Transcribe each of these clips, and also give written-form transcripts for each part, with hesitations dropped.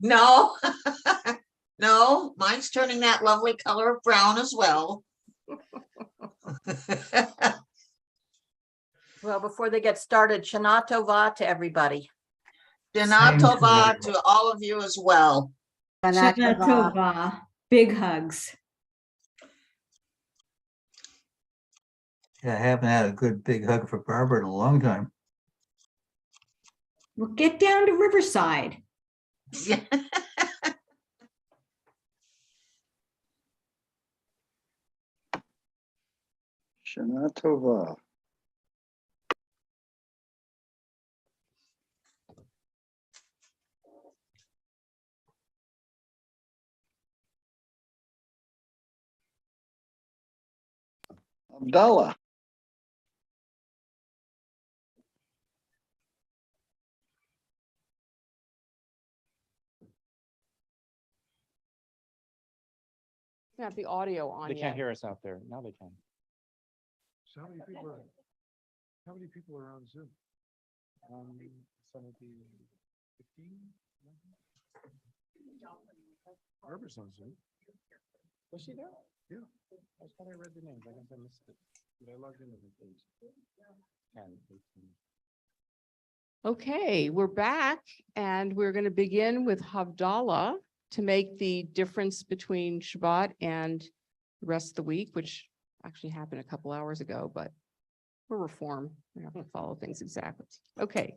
No, no, mine's turning that lovely color of brown as well. Well, before they get started, Shana Tova to everybody. Shana Tova to all of you as well. Shana Tova. Big hugs. Yeah, I haven't had a good big hug for Barbara in a long time. Well, get down to Riverside. Shana Tova. Abdallah. Have the audio on They yet. can't hear us out there. Now they can. So how many people are on Zoom? 15. Barbara's on Zoom. Was she there? Yeah. I thought I read the names. I guess I missed it. Did I log into the page? 10, 18. Okay, we're back and we're going to begin with Havdalah to make the difference between Shabbat and the rest of the week, which actually happened a couple hours ago, but we're reform. We don't have to follow things exactly. Okay.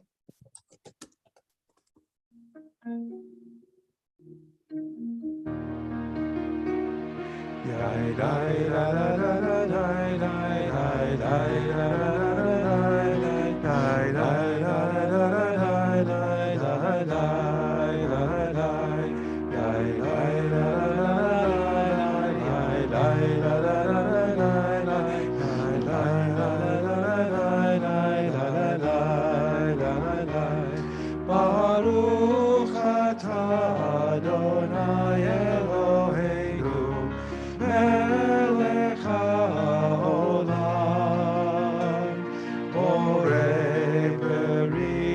Baruch atah Adonai Eloheinu melech haolam borei beri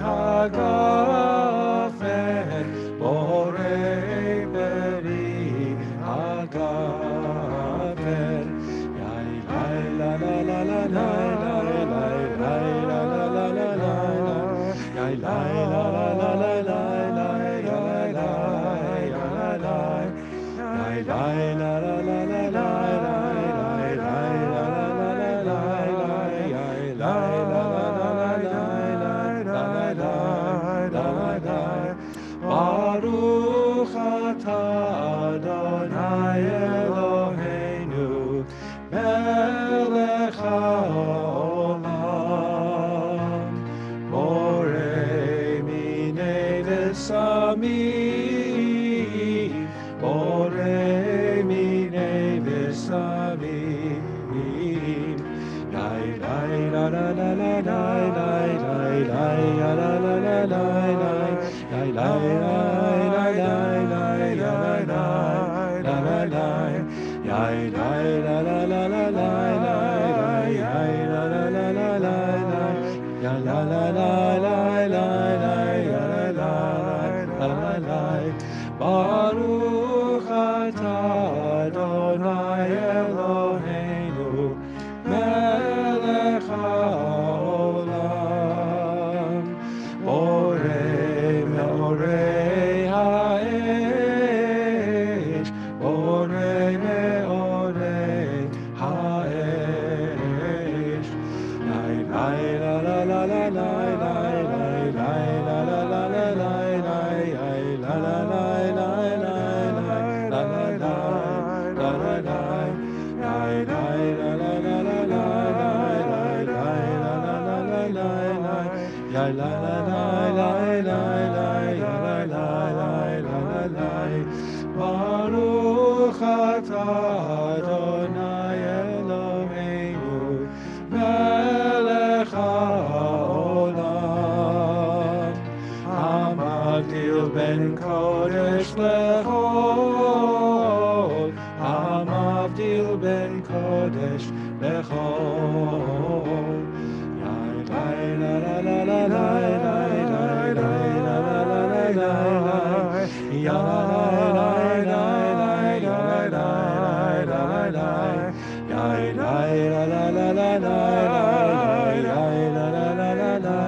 hagafen borei beri hagafen yai la la la la la la la la la la la la yai la la la la la la la la la Baruch atah Adonai Eloheinu melech haolam borei minei v'samim borei minei v'samim yai lai la la la la la lai lai lai la la la la lai lai lai lai lai lai lai lai la la lai yai lai la la la la lai lai lai yai la la la la lai lai ya la la la lai lai lai ya la la la lai Baruch atah Adonai Eloheinu melech haolam borei meorei ha'esh borei meorei ha'esh lai lai la la la la lai lai lai lai la la la la lai lai lai la la lai lai lai lai la la lai la la lai lai lai la la la la lai lai lai lai la la la la lai lai yai la la lai lai lai lai la la lai lai la la lai Baruch atah Adonai Eloheinu melech haolam hamavdil ben kodesh lechol hamavdil ben kodesh lechol yai lai la la la la lai lai lai lai la la la la lai ya la la la la la ya la la la la la ya la la la la la la ya la la la la la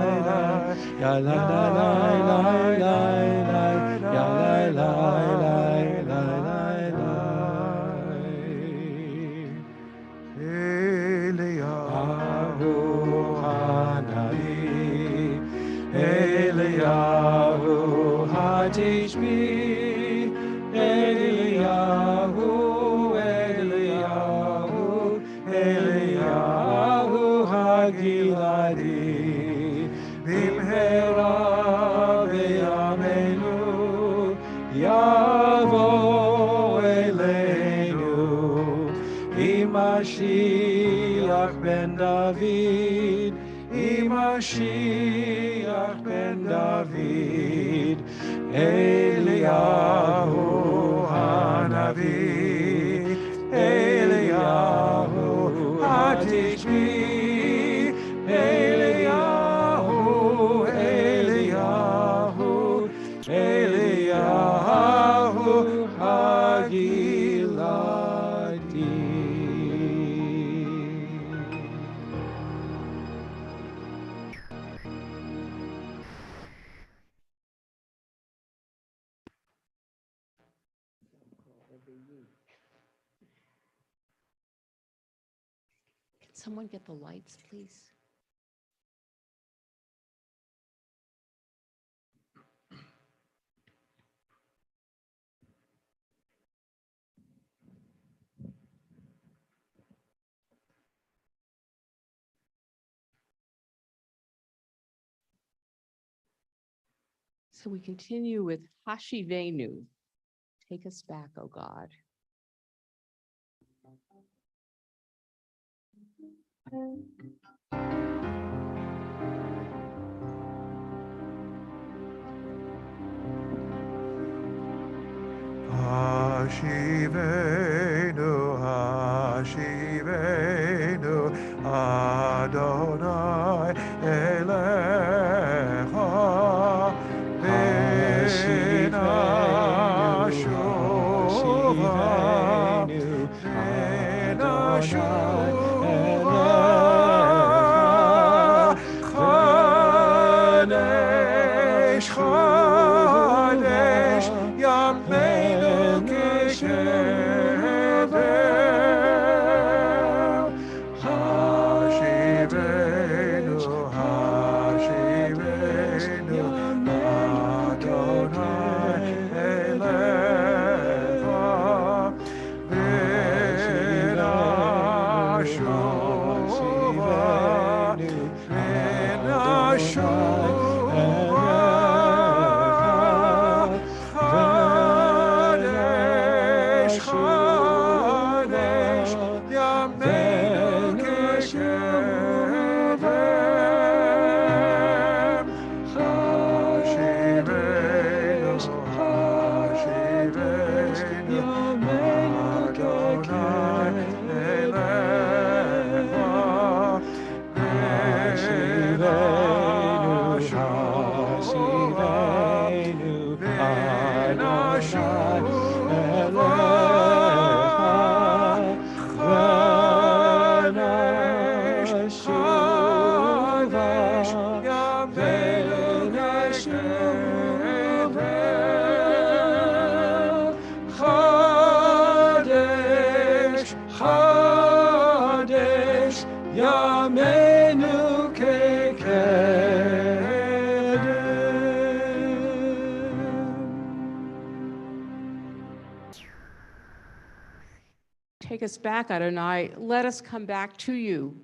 ya la la la la la ya la la la la la Eliyahu Hanavi, Eliyahu Hatishbi, Eliyahu, Eliyahu, Eliyahu Hagiladi, Bimhera Beyamenu, Yavo Eleinu, Imashiach ben David, Imashiach ben David, Eliyahu Hanavi, Eliyahu Hatishbi, Eliyahu, Eliyahu, Eliyahu Hagiladi. Can someone get the lights, please? So we continue with Hashivenu. Take us back, oh God. Hashivenu, Hashivenu, Adonai Elecha, Hashivenu, Adonai Chodesh, Chodesh, Yameinu Keshevel, Hashivenu, Hashivenu, Adonai Elecha, Yameinu Take us back, Adonai. Let us come back to you.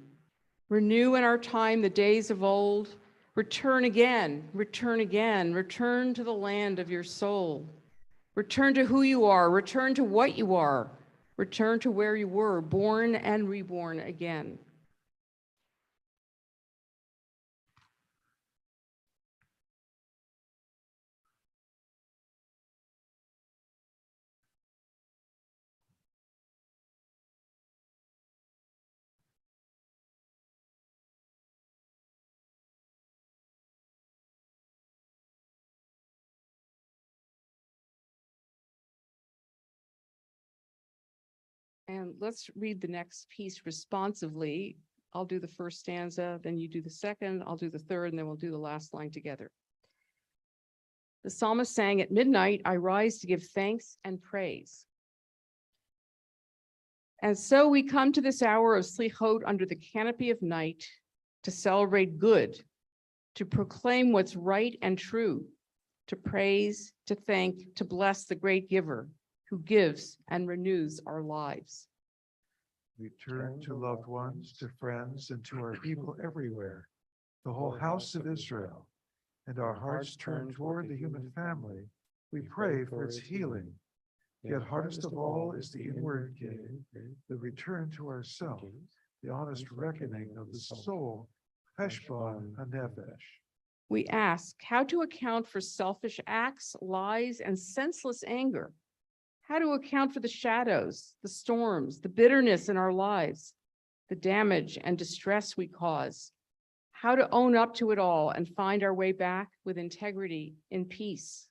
Renew in our time the days of old. Return again, return again, return to the land of your soul. Return to who you are, return to what you are, return to where you were, born and reborn again. Let's read the next piece responsively. I'll do the first stanza, then you do the second, I'll do the third, and then we'll do the last line together. The psalmist sang, "At midnight, I rise to give thanks and praise." And so we come to this hour of Selichot under the canopy of night to celebrate good, to proclaim what's right and true, to praise, to thank, to bless the great giver who gives and renews our lives. We turn to loved ones, to friends, and to our people everywhere, the whole house of Israel, and our hearts turn toward the human family. We pray for its healing. Yet hardest of all is the inward gain, the return to ourself, the honest reckoning of the soul, Heshbon HaNefesh. We ask how to account for selfish acts, lies, and senseless anger. How to account for the shadows, the storms, the bitterness in our lives, the damage and distress we cause. How to own up to it all and find our way back with integrity in peace.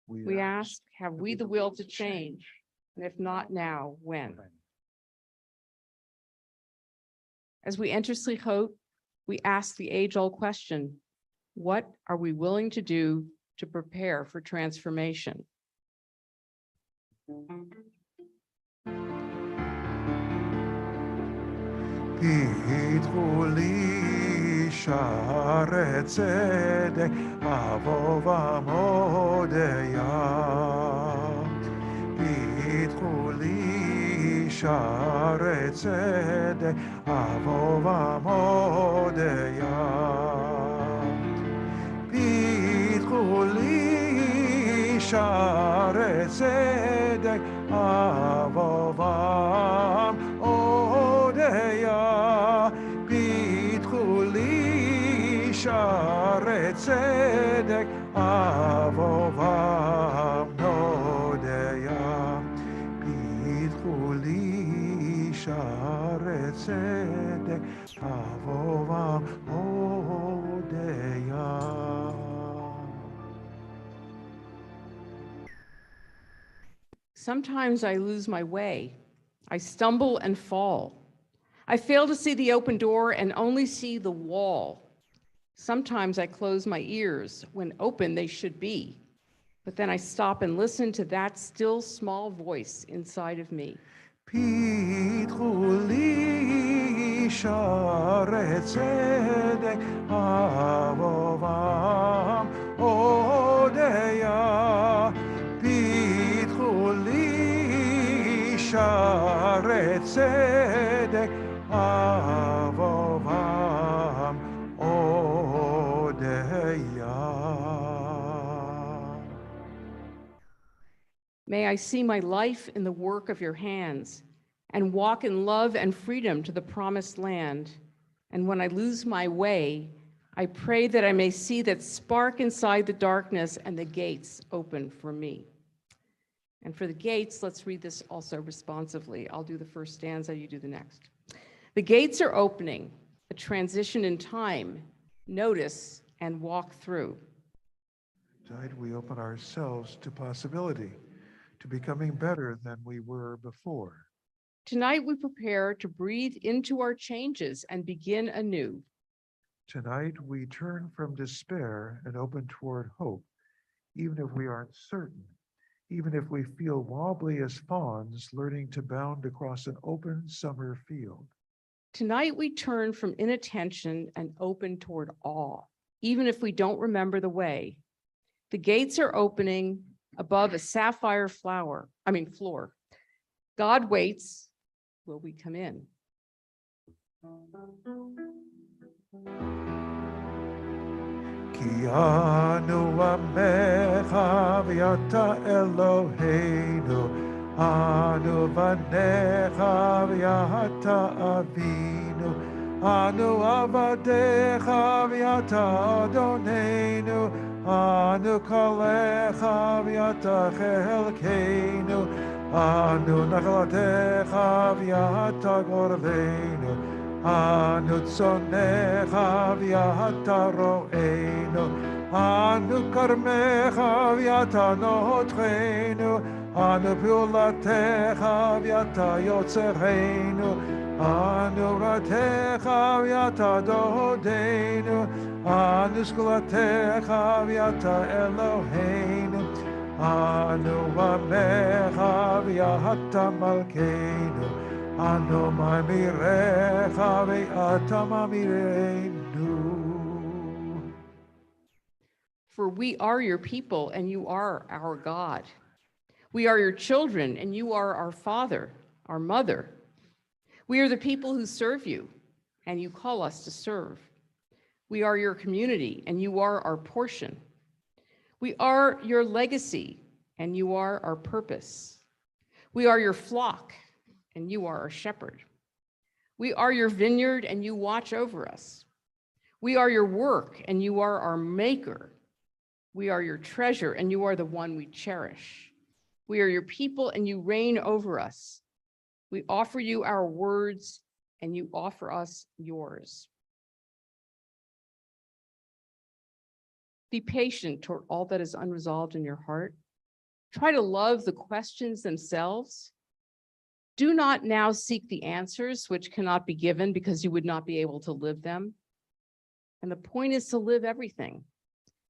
We ask, have we the will to change? And if not now, when? As we enter Selichot, we ask the age-old question, what are we willing to do to prepare for transformation? פתחו לי שערי צדק, אבוא ועמודיה. פתחו לי שערי צדק, אבוא ועמודיה. פתחו לי שערי צדק, אבוא ועמודיה. פתחו לי שערי צדק, אבוא ועמודיה. פתחו לי שערי צדק, אבוא ועמודיה. Sometimes I lose my way. I stumble and fall. I fail to see the open door and only see the wall. Sometimes I close my ears when open they should be, but then I stop and listen to that still small voice inside of me. פתחו לי שערי צדק, אבוא ועמודיה. פתחו לי שערי צדק, אבוא ועמודיה. May I see my life in the work of your hands and walk in love and freedom to the promised land. And when I lose my way, I pray that I may see that spark inside the darkness and the gates open for me. And for the gates, let's read this also responsively. I'll do the first stanza, you do the next. The gates are opening, a transition in time. Notice and walk through. Tonight we open ourselves to possibility, to becoming better than we were before. Tonight we prepare to breathe into our changes and begin anew. Tonight we turn from despair and open toward hope, even if we aren't certain, even if we feel wobbly as fawns learning to bound across an open summer field. Tonight we turn from inattention and open toward awe, even if we don't remember the way. The gates are opening above a sapphire floor. God waits. Will we come in? כי אנו עמך ואתה אלוהינו, אנו בניך ואתה אבינו, אנו עבדיך ואתה אדוננו, אנו כליך ואתה חלקנו, אנו נחלתך ואתה גורלנו, אנו צונך ואתה רוענו, אנו כרמך ואתה נותחנו, אנו פעולתך ואתה יוצרנו, אנו רתך ואתה דודנו, אנו סגולתך ואתה אלוהינו, אנו עמך ואתה מלכנו, אנו ממירך ואתה ממירנו. For we are your people and you are our God. We are your children and you are our father, our mother. We are the people who serve you and you call us to serve. We are your community and you are our portion. We are your legacy and you are our purpose. We are your flock and you are our shepherd. We are your vineyard and you watch over us. We are your work and you are our maker. We are your treasure and you are the one we cherish. We are your people and you reign over us. We offer you our words and you offer us yours. Be patient toward all that is unresolved in your heart. Try to love the questions themselves. Do not now seek the answers which cannot be given because you would not be able to live them. And the point is to live everything.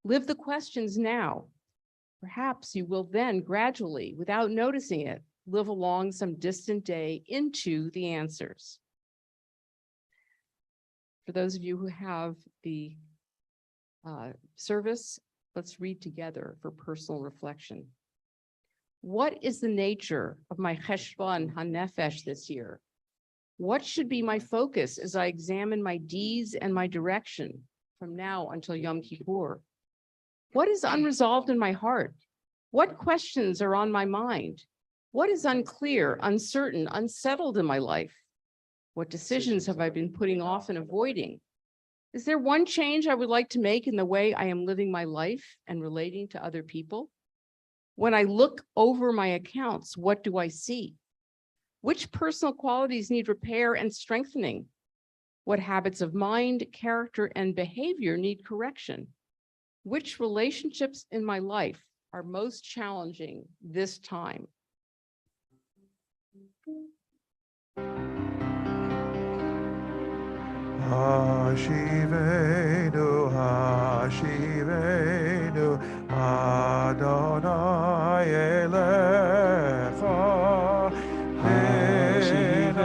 Live the questions now. Perhaps you will then gradually, without noticing it, live along some distant day into the answers. For those of you who have the service, let's read together for personal reflection. What is the nature of my cheshbon hanefesh this year? What should be my focus as I examine my deeds and my direction from now until Yom Kippur? What is unresolved in my heart? What questions are on my mind? What is unclear, uncertain, unsettled in my life? What decisions have I been putting off and avoiding? Is there one change I would like to make in the way I am living my life and relating to other people? When I look over my accounts, what do I see? Which personal qualities need repair and strengthening? What habits of mind, character, and behavior need correction? Which relationships in my life are most challenging this time? Hashivenu, Hashivenu, Adonai Elecha, Hashivenu,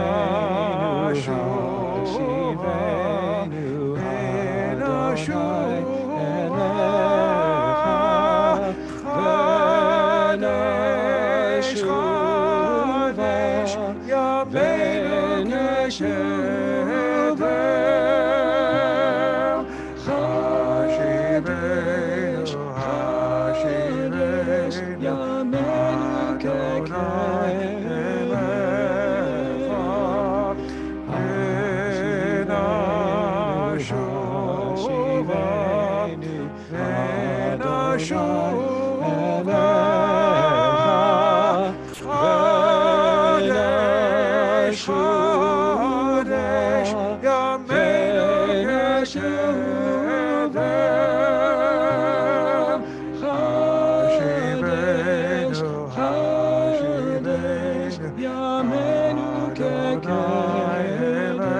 Adonai Elecha,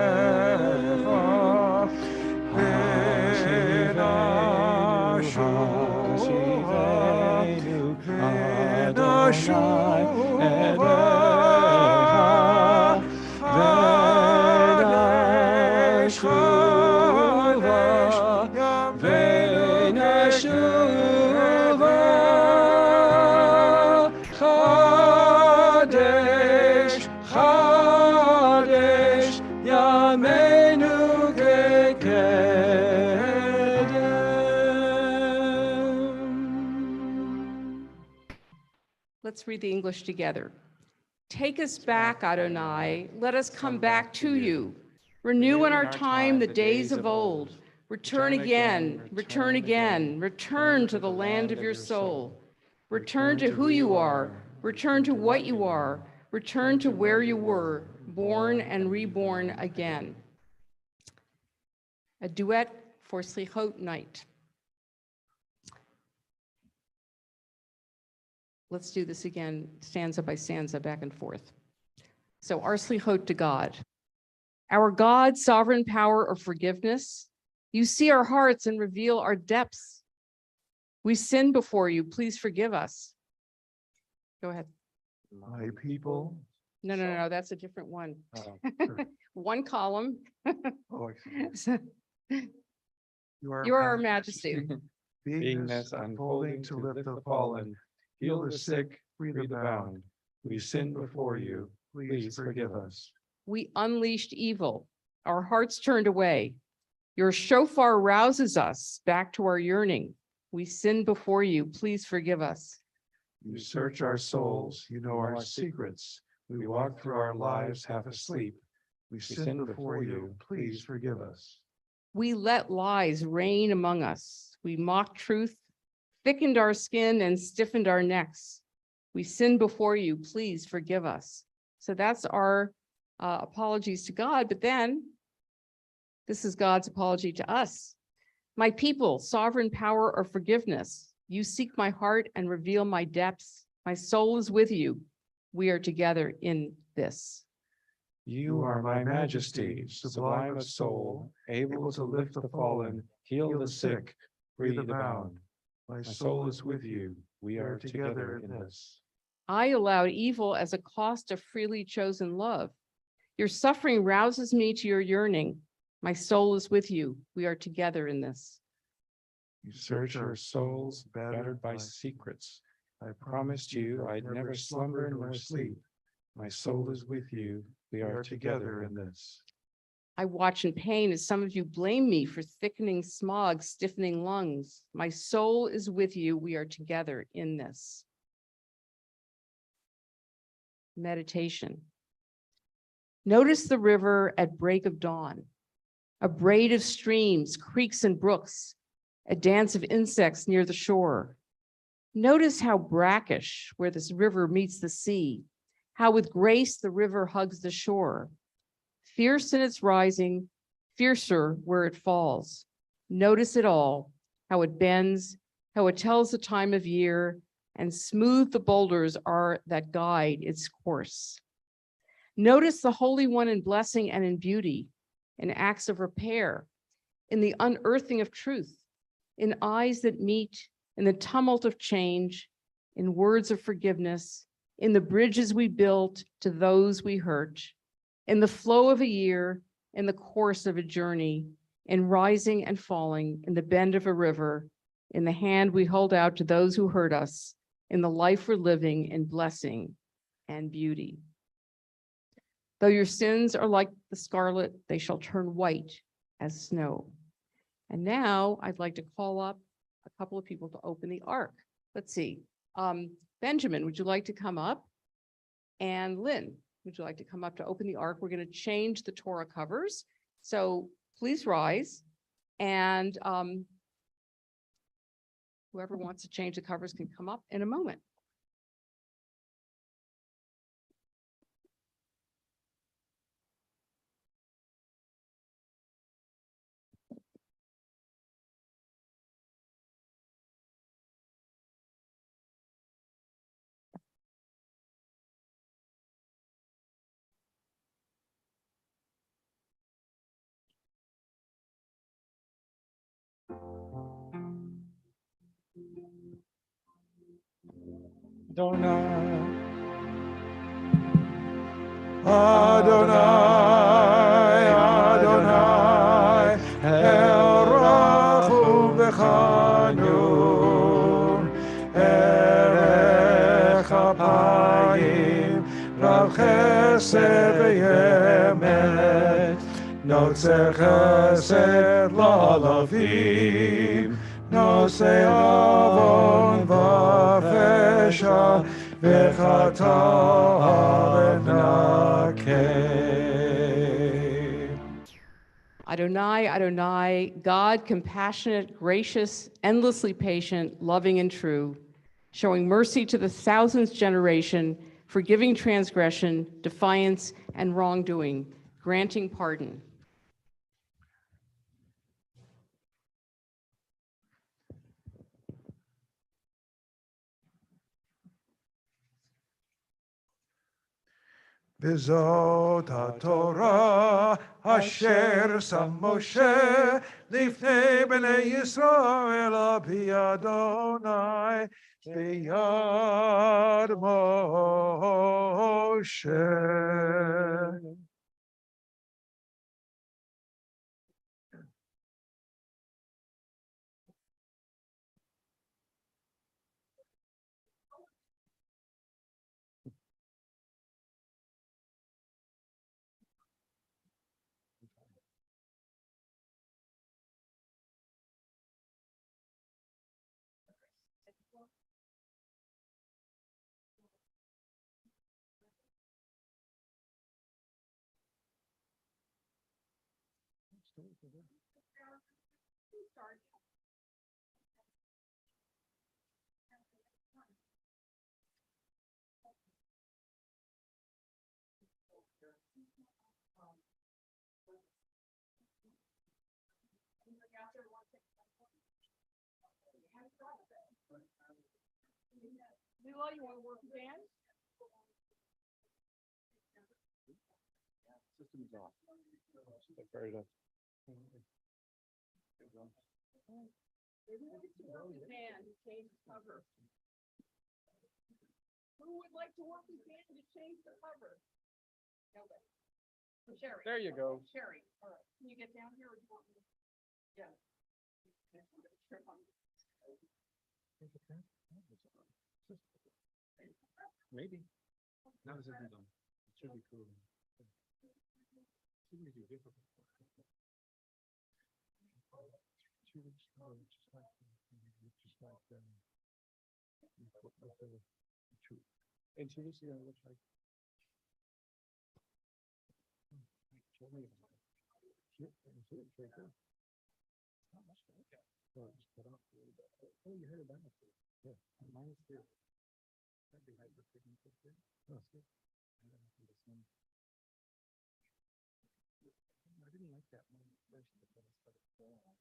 Let's read the English together. Take us back, Adonai. Let us come back to you. Renew in our time the days of old. Return again, return again, return to the land of your soul. Return to who you are, return to what you are, return to where you were, born and reborn again. A duet for Selichot night. let's do this again, stanza by stanza, back and forth. So our Selichot to God. Our God, sovereign power of forgiveness, you see our hearts and reveal our depths. We sin before you, please forgive us. Go ahead. My people. No, that's a different one. Oh, One column. Oh, excuse me. You are our majesty. Beingness unfolding to lift the fallen, heal the sick, free the bound. We sin before you, please forgive us. We unleashed evil. Our hearts turned away. Your shofar rouses us back to our yearning. We sin before you, please forgive us. You search our souls, you know our secrets. We walk through our lives half asleep. We sin before you, please forgive us. We let lies reign among us. We mocked truth, thickened our skin and stiffened our necks. We sin before you, please forgive us. So that's our apologies to God, but then this is God's apology to us. My people, sovereign power of forgiveness, you seek my heart and reveal my depths. My soul is with you. We are together in this. You are my majesty, sublime of soul, able to lift the fallen, heal the sick, free the bound. My soul is with you. We are together in this. I allowed evil as a cost of freely chosen love. Your suffering rouses me to your yearning. My soul is with you. We are together in this. You search our souls, battered by secrets. I promised you I'd never slumber nor sleep. My soul is with you. We are together in this. I watch in pain as some of you blame me for thickening smog, stiffening lungs. My soul is with you. We are together in this. Meditation. Notice the river at break of dawn, a braid of streams, creeks, and brooks, a dance of insects near the shore. Notice how brackish where this river meets the sea, how with grace the river hugs the shore. Fierce in its rising, fiercer where it falls. Notice it all, how it bends, how it tells the time of year, and smooth the boulders are that guide its course. Notice the Holy One in blessing and in beauty, in acts of repair, in the unearthing of truth, in eyes that meet, in the tumult of change, in words of forgiveness, in the bridges we built to those we hurt, in the flow of a year, in the course of a journey, in rising and falling, in the bend of a river, in the hand we hold out to those who hurt us, in the life we're living in blessing and beauty. Though your sins are like the scarlet, they shall turn white as snow. And now I'd like to call up a couple of people to open the ark. Let's see. Benjamin, would you like to come up? And Lynn, would you like to come up to open the ark? We're going to change the Torah covers. So please rise. And whoever wants to change the covers can come up in a moment. Adonai, Adonai, El Rachum v'Chanun, Erech Apayim, Rav Chesed v'Yemet, Notzer Chesed la'alavim, Nosei Avon v'Fesha, Adonai, Adonai, God, compassionate, gracious, endlessly patient, loving and true, showing mercy to the thousandth generation, forgiving transgression, defiance, and wrongdoing, granting pardon. V'zot haTorah asher sam Moshe lifnei bnei Yisrael api Adonai b'yad Moshe. Lila, you want to work again? System's off. Like very good. Dan, change the cover. Who would like to work with Dan to change the cover? Nobody. Sherry. There you go. Sherry, all right. Can you get down here or do you want me to? Yeah. Maybe. Now the system's on. It should be cool. Shouldn't be too difficult. 2 weeks ago, just like And 2 weeks ago, it looks like. Show me. It's very good. Not much to look at. So just cut off a little bit. Oh, you heard about it. Yeah. Minus 2. That'd be hyperpigmented too. That's good. And then this one. I didn't like that one at first, but then I started going on.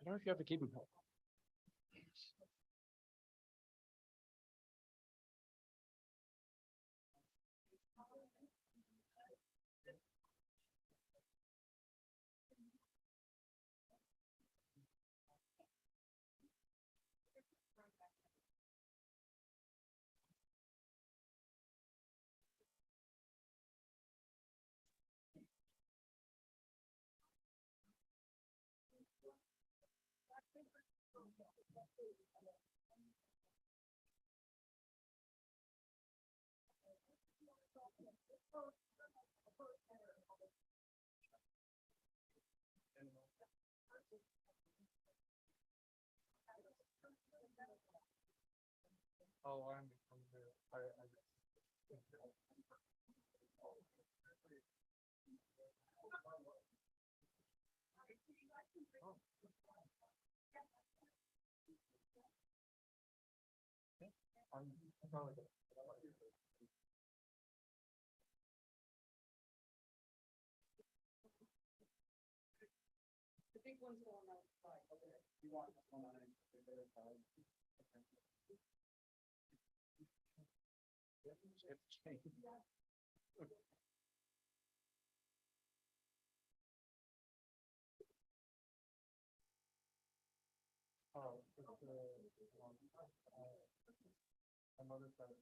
I don't know if you have to keep them. Oh, I'm there. The big one's going on the side. Okay. You want this one on it? It's changed. Oh, another side.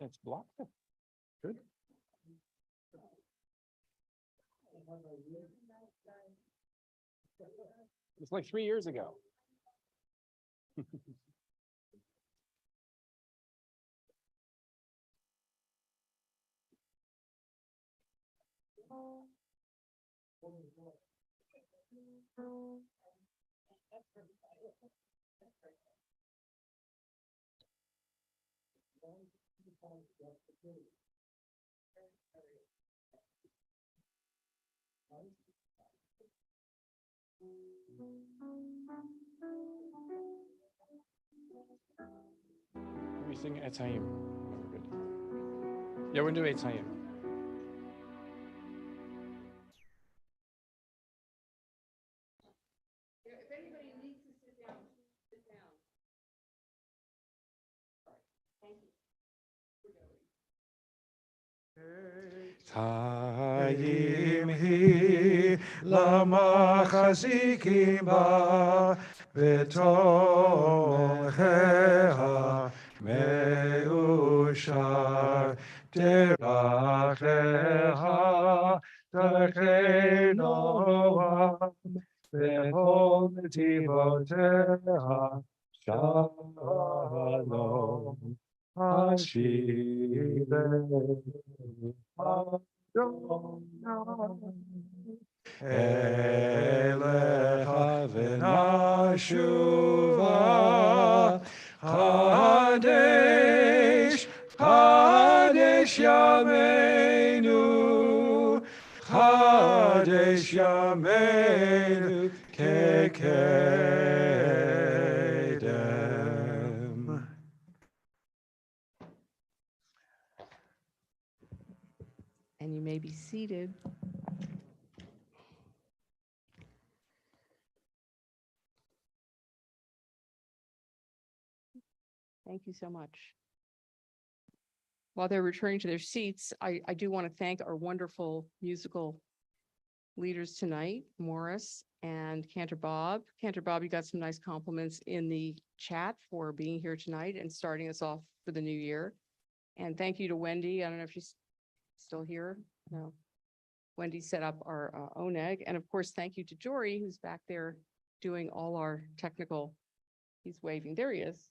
It's blocked. Good. It's like 3 years ago. We sing Etayim. Good. Yeah, we're gonna do Etayim. Tayim hi lama chazikim ba v'tomchecha meushar derachecha darchei noam v'chol netivotecha shalom Hashivenu Elecha v'nashuva Chadesh, Chadesh Yameinu Chadesh Yameinu Kekedem. And you may be seated. Thank you so much. While they're returning to their seats, I do want to thank our wonderful musical leaders tonight, Morris and Cantor Bob. Cantor Bob, you got some nice compliments in the chat for being here tonight and starting us off for the new year. And thank you to Wendy. I don't know if she's still here. No. Wendy set up our ONEG. And of course, thank you to Jory, who's back there doing all our technical. He's waving. There he is.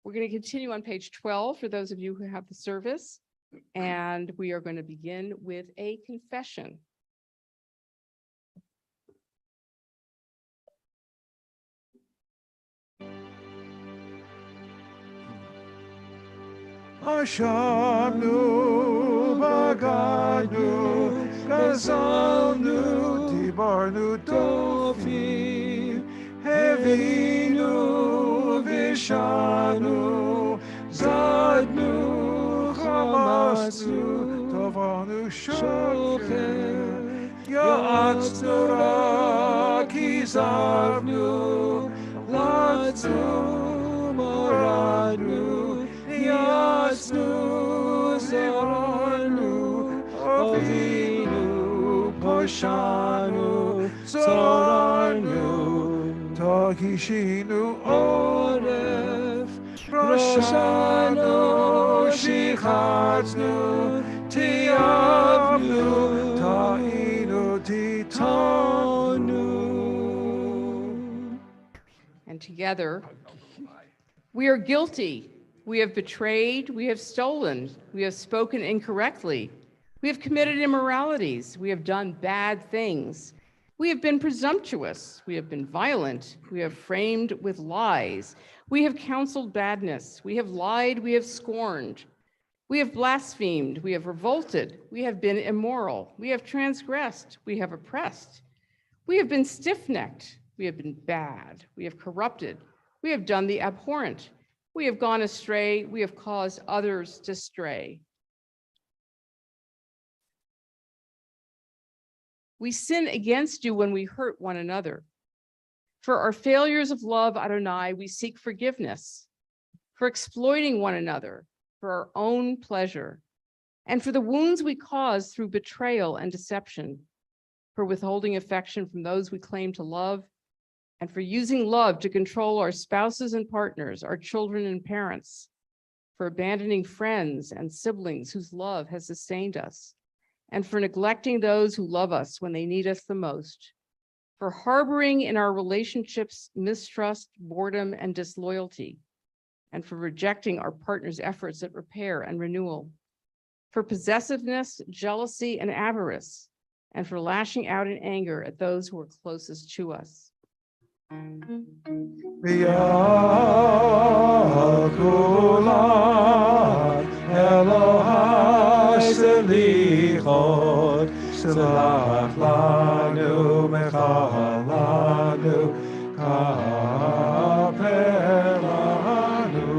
We're going to continue on page 12 for those of you who have the service. And we are going to begin with a confession. Ashamnu, Bagadnu, Gazalnu, Dibarnu, Dofi, Hevinu, Vishanu, Zadnu, Chamasnu, Tavanu, Shoker, Ya'atznu, Rakizavnu, Latznu, Moradnu, Yasnu, Zeranu, Ovinu, Poshanu, Zoranu, Tahishinu, Oref, Roshanu, Shichatznu, Tiavnu, Ta'inu, Titanu. And together, we are guilty. We have betrayed, we have stolen, we have spoken incorrectly, we have committed immoralities, we have done bad things, we have been presumptuous, we have been violent, we have framed with lies, we have counseled badness, we have lied, we have scorned, we have blasphemed, we have revolted, we have been immoral, we have transgressed, we have oppressed, we have been stiff-necked, we have been bad, we have corrupted, we have done the abhorrent. We have gone astray, we have caused others to stray. We sin against you when we hurt one another. For our failures of love, Adonai, we seek forgiveness. For exploiting one another, for our own pleasure, and for the wounds we cause through betrayal and deception, for withholding affection from those we claim to love, and for using love to control our spouses and partners, our children and parents, for abandoning friends and siblings whose love has sustained us, and for neglecting those who love us when they need us the most, for harboring in our relationships mistrust, boredom, and disloyalty, and for rejecting our partner's efforts at repair and renewal, for possessiveness, jealousy, and avarice, and for lashing out in anger at those who are closest to us. Elohai Selichot, Selach lanu mechalanu kaper lanu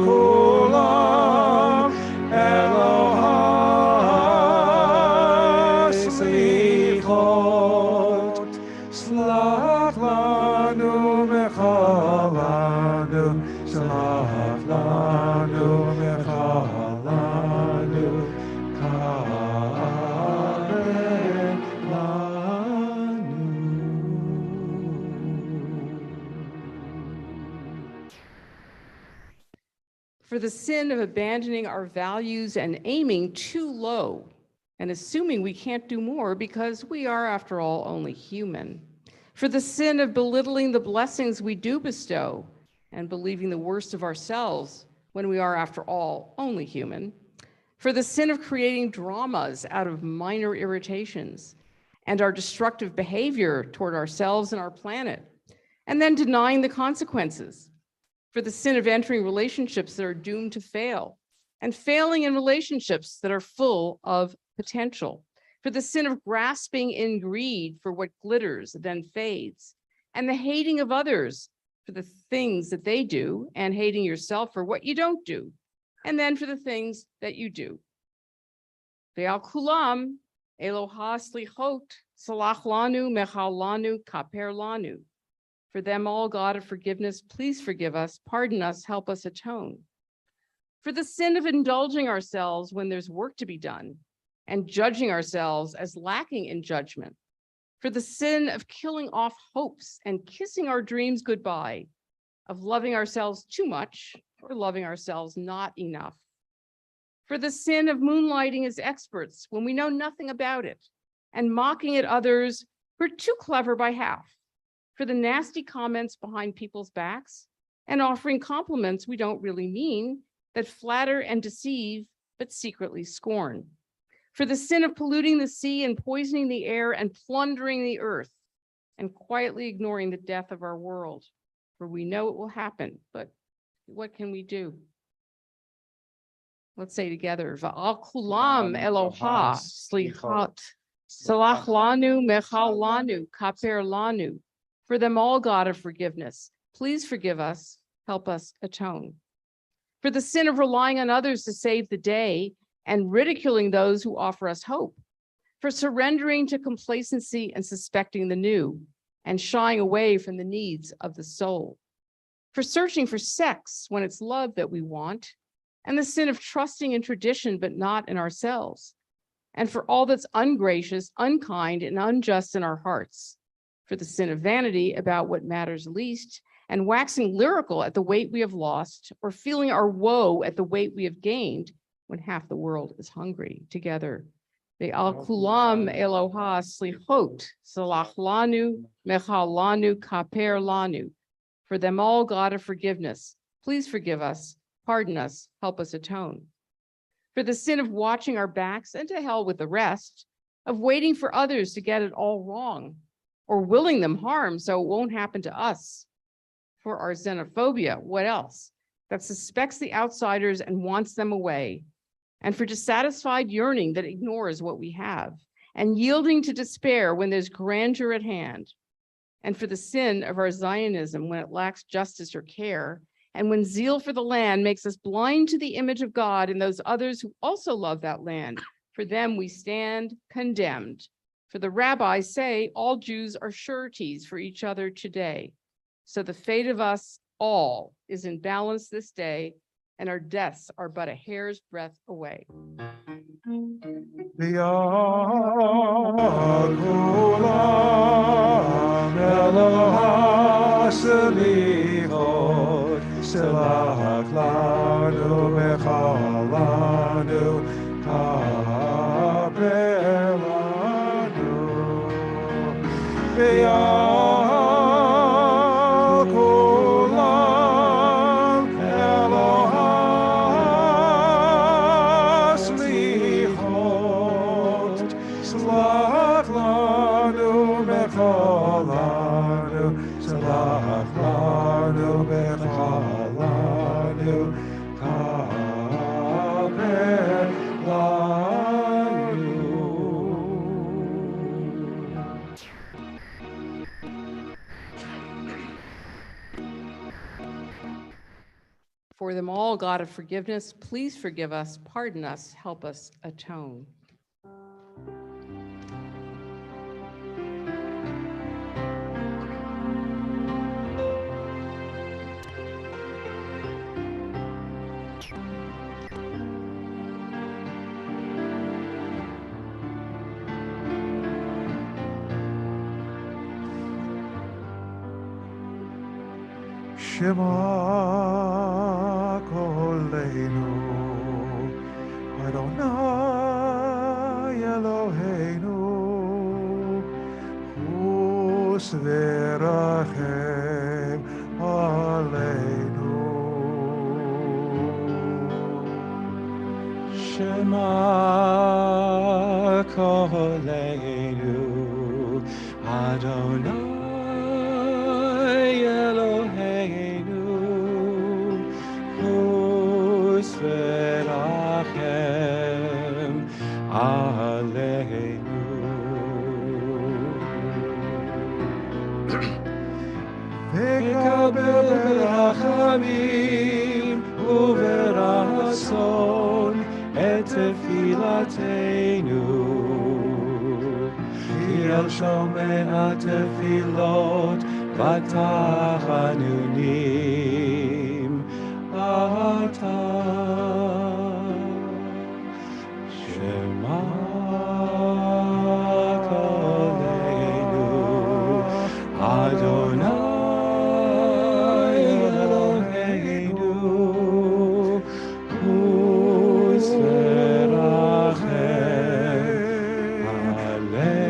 Kulam Elohai Selichot Slach lanu mechalanu Slach lanu mechalanu kaper lanu. For the sin of abandoning our values and aiming too low and assuming we can't do more because we are, after all, only human. For the sin of belittling the blessings we do bestow and believing the worst of ourselves when we are, after all, only human. For the sin of creating dramas out of minor irritations and our destructive behavior toward ourselves and our planet, and then denying the consequences. For the sin of entering relationships that are doomed to fail and failing in relationships that are full of potential. For the sin of grasping in greed for what glitters then fades, and the hating of others for the things that they do, and hating yourself for what you don't do, and then for the things that you do. Ve'al kulam Eloha slichot salach lanu mechal lanu kaper lanu. For them all, God of forgiveness, please forgive us, pardon us, help us atone. For the sin of indulging ourselves when there's work to be done and judging ourselves as lacking in judgment. For the sin of killing off hopes and kissing our dreams goodbye, of loving ourselves too much or loving ourselves not enough. For the sin of moonlighting as experts when we know nothing about it and mocking at others who are too clever by half. For the nasty comments behind people's backs and offering compliments we don't really mean that flatter and deceive, but secretly scorn. For the sin of polluting the sea and poisoning the air and plundering the earth and quietly ignoring the death of our world, for we know it will happen, but what can we do? Let's say together, Va'al kulam Eloha slichot, salach lanu mechal lanu kaper lanu. For them all, God of forgiveness, please forgive us, help us atone. For the sin of relying on others to save the day and ridiculing those who offer us hope. For surrendering to complacency and suspecting the new and shying away from the needs of the soul. For searching for sex when it's love that we want, and the sin of trusting in tradition but not in ourselves. And for all that's ungracious, unkind, and unjust in our hearts. For the sin of vanity about what matters least, and waxing lyrical at the weight we have lost, or feeling our woe at the weight we have gained when half the world is hungry together. Ve'al kulam Eloha slichot, salach lanu, mechal lanu, kaper lanu. For them all, God of forgiveness, please forgive us, pardon us, help us atone. For the sin of watching our backs, and to hell with the rest, of waiting for others to get it all wrong, or willing them harm so it won't happen to us. For our xenophobia, what else? That suspects the outsiders and wants them away. And for dissatisfied yearning that ignores what we have, and yielding to despair when there's grandeur at hand. And for the sin of our Zionism when it lacks justice or care, and when zeal for the land makes us blind to the image of God in those others who also love that land. For them we stand condemned. For the rabbis say all Jews are sureties for each other today. So the fate of us all is in balance this day, and our deaths are but a hair's breadth away. Ve'al kulam Eloha selichot, salach lanu mechal lanu kaper lanu. Ve'al kulam Eloha slichot, salach lanu mechal lanu, salach lanu mechal lanu kaper For them all, God of forgiveness, please forgive us, pardon us, help us atone. Shema Koleinu, Adonai Eloheinu, Hus v'rachem aleinu. Shema Koleinu, Adonai Eloheinu, Hus v'rachem aleinu. V'kabel berachamim u'berachon et tefilateinu. Ki el shomea tefilot v'tachanunim ata. Shema Koleinu, Adonai Eloheinu, Hus v'rachem aleinu.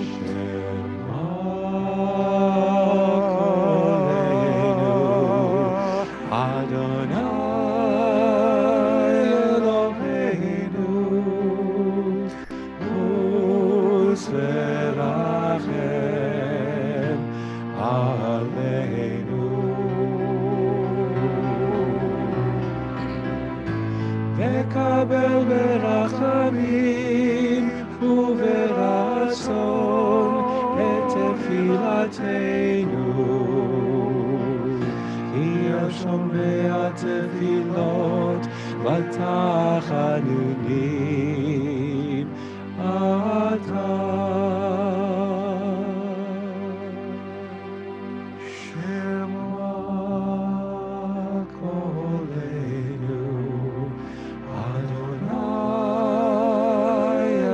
Shema Koleinu, Adonai Eloheinu, Hus v'rachem aleinu. V'kabel berachamim u'berachon et tefilateinu. Ki el shomea tefilot v'tachanunim ata. Shema Koleinu, Adonai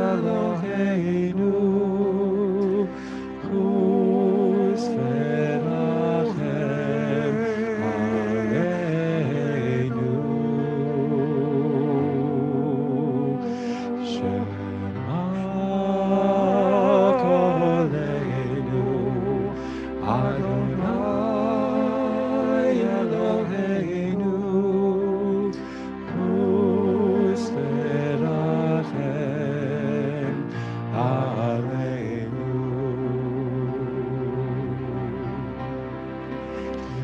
Eloheinu, Hus v'rachem aleinu. Shema Koleinu, Adonai Eloheinu, Hus v'rachem aleinu.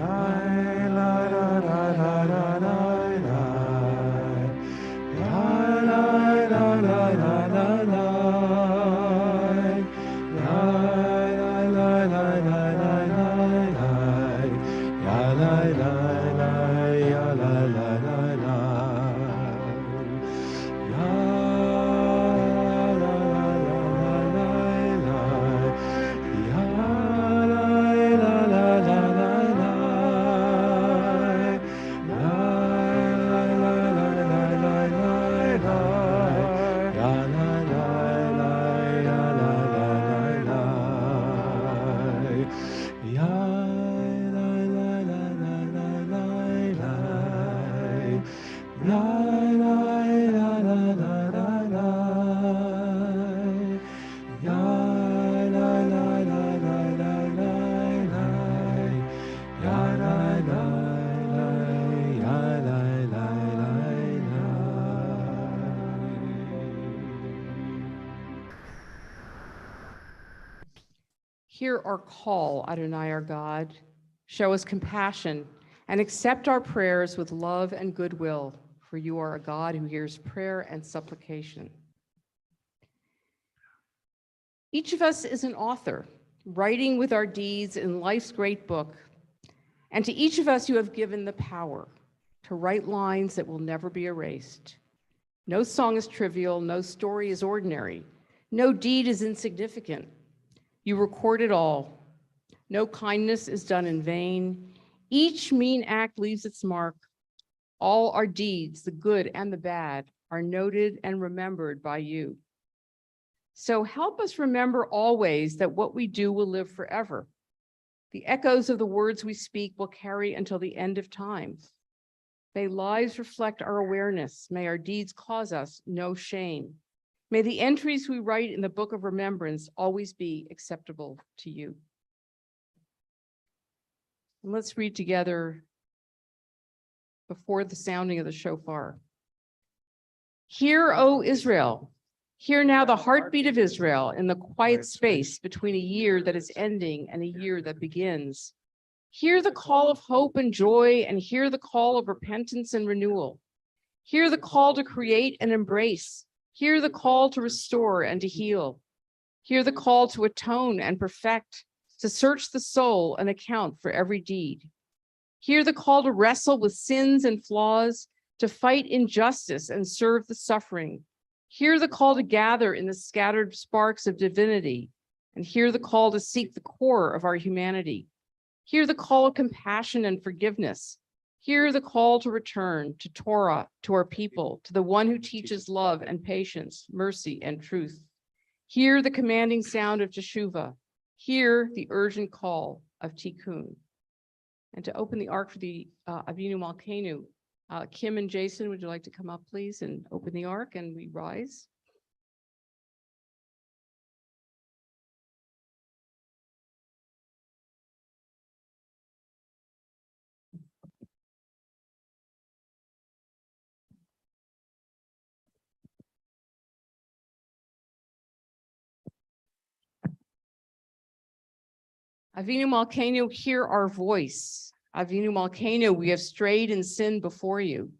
Lai, lai, lai, lai, lai, lai, lai. Lai, lai, lai, lai, lai, lai, lai. Lai, lai, lai, lai, lai, lai, lai, lai. Ya, lai, lai, lai, ya, lai, lai, lai, lai. Ya, lai, lai, lai, lai, lai. Ya, lai, lai, lai, lai, lai, lai. Lai, lai, lai, lai, lai, lai, lai, lai. Ya, lai, lai, lai, ya, lai, lai, lai, lai. Ya, lai, lai, lai, lai, lai, lai, lai. Lai, lai, lai, lai, lai, lai, lai. Ya, lai, lai, lai, lai, lai, lai, lai. Ya, lai, lai, lai, ya, lai, lai, lai, lai. Hear our call, Adonai our God. Show us compassion and accept our prayers with love and goodwill, for you are a God who hears prayer and supplication. Each of us is an author, writing with our deeds in life's great book. And to each of us, you have given the power to write lines that will never be erased. No song is trivial, no story is ordinary, no deed is insignificant. You record it all. No kindness is done in vain. Each mean act leaves its mark. All our deeds, the good and the bad, are noted and remembered by you. So help us remember always that what we do will live forever. The echoes of the words we speak will carry until the end of time. May lives reflect our awareness. May our deeds cause us no shame. May the entries we write in the book of remembrance always be acceptable to you. And let's read together before the sounding of the shofar. Hear, O Israel. Hear now the heartbeat of Israel in the quiet space between a year that is ending and a year that begins. Hear the call of hope and joy, and hear the call of repentance and renewal. Hear the call to create and embrace. Hear the call to restore and to heal. Hear the call to atone and perfect, to search the soul and account for every deed. Hear the call to wrestle with sins and flaws, to fight injustice and serve the suffering. Hear the call to gather in the scattered sparks of divinity, and hear the call to seek the core of our humanity. Hear the call of compassion and forgiveness. Hear the call to return to Torah, to our people, to the one who teaches love and patience, mercy and truth. Hear the commanding sound of Teshuvah. Hear the urgent call of Tikkun. And to open the ark for the Avinu Malkeinu, Kim and Jason, would you like to come up, please, and open the ark, and we rise? Avinu Malkeinu, hear our voice. Avinu Malkeinu, we have strayed and sinned before you.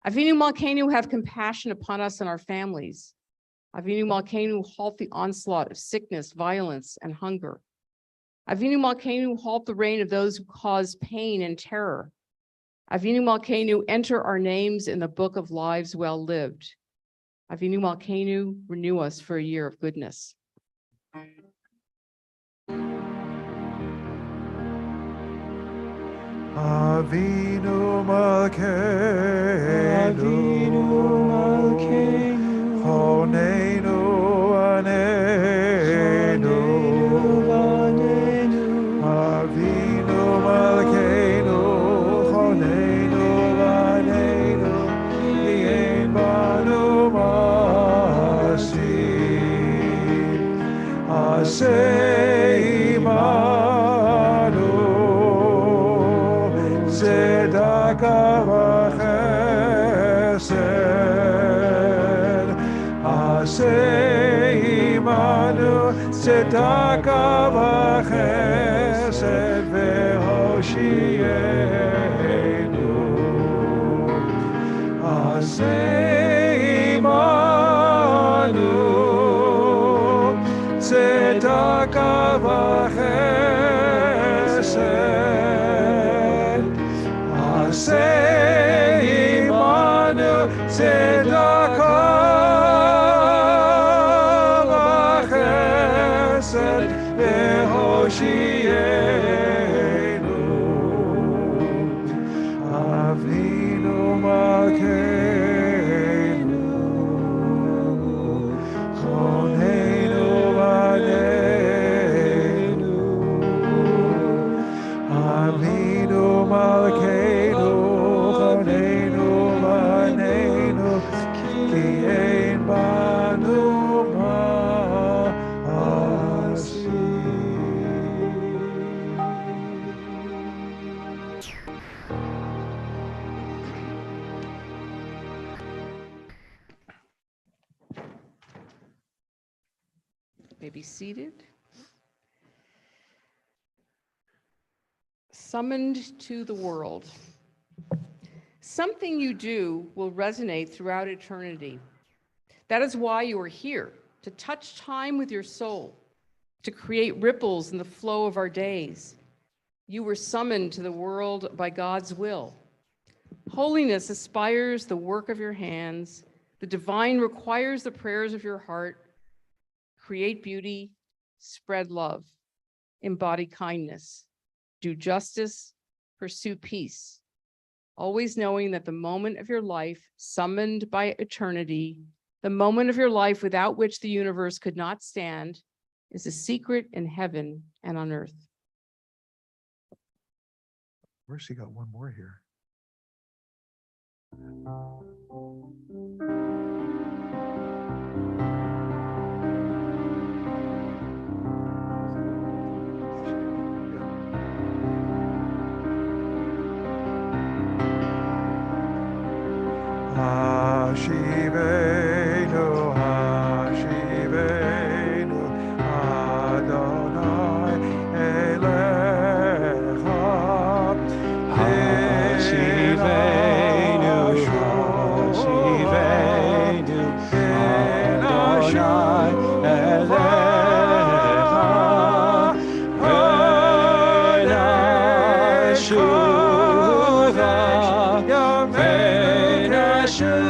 Avinu Malkeinu, have compassion upon us and our families. Avinu Malkeinu, halt the onslaught of sickness, violence, and hunger. Avinu Malkeinu, halt the reign of those who cause pain and terror. Avinu Malkeinu, enter our names in the book of lives well lived. Avinu Malkeinu, renew us for a year of goodness. Avinu Malkeinu, Choneinu Aneinu, Avinu Malkeinu, Choneinu Aneinu, Yein Banu Masim, Aseh Imanu, Tzedakah v'chesed, Aseh imanu, Tzedakah v'chesed v'hoshienu, Aseh imanu, Tzedakah v'chesed, Aseh imanu, tzedakah v'chesed v'hoshienu. Avinu Malkeinu, Choneinu Aneinu, Avinu Malkeinu, Choneinu Aneinu, Ki ein banu May be seated. Summoned to the world. Something you do will resonate throughout eternity. That is why you are here, to touch time with your soul, to create ripples in the flow of our days. You were summoned to the world by God's will. Holiness aspires the work of your hands. The divine requires the prayers of your heart. Create beauty, spread love, embody kindness, do justice, pursue peace, always knowing that the moment of your life summoned by eternity, the moment of your life without which the universe could not stand, is a secret in heaven and on earth. Mercy got one more here. Hashivenu, Hashivenu, Adonai Elecha. Hashivenu, Hashivenu, Adonai Elecha. Venashuva,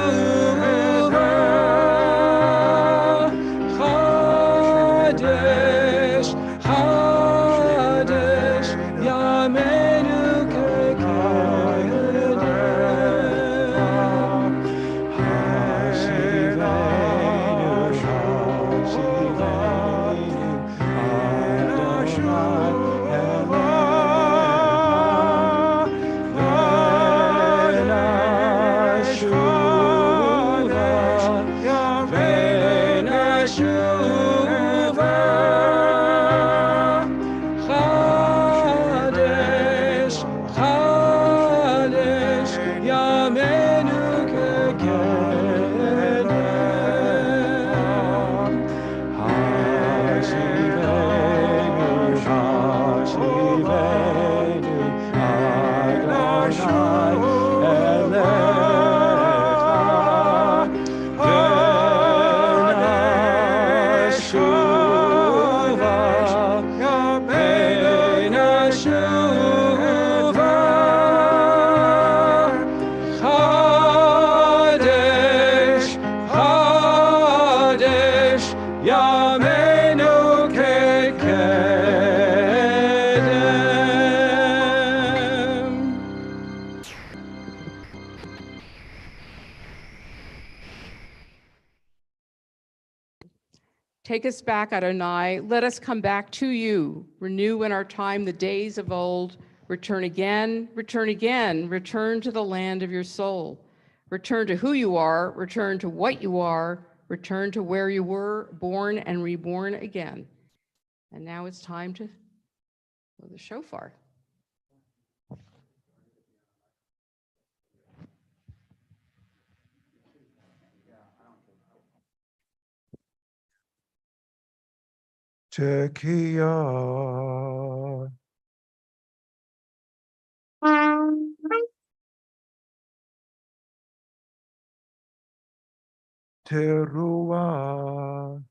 Chadesh, Chadesh, Yamenu Kekedem. Hashivenu, Hashivenu, Chadesh, Chadesh, Yamenu Kekedem. Hashivenu, Hashivenu, Adonai Elecha. Venashuva, Venashuva, Chadesh, Chadesh, Yamenu Kekedem. Take us back, Adonai. Let us come back to you. Renew in our time the days of old. Return again, return again. Return to the land of your soul. Return to who you are. Return to what you are. Return to where you were, born and reborn again. And now it's time to blow the shofar. Tekiah. Teruah.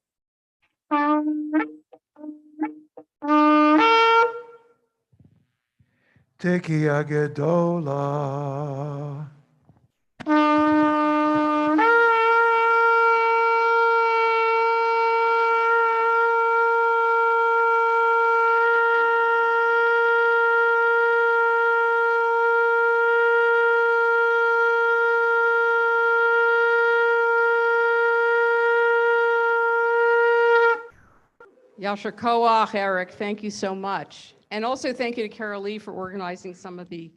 Tekiah Gedolah. Yasher Koach, Eric, thank you so much. And also thank you to Carol Lee for organizing some of the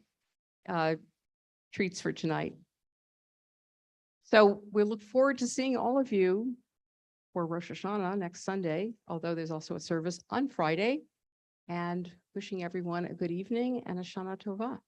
treats for tonight. So we look forward to seeing all of you for Rosh Hashanah next Sunday, although there's also a service on Friday, and wishing everyone a good evening and a Shana Tova.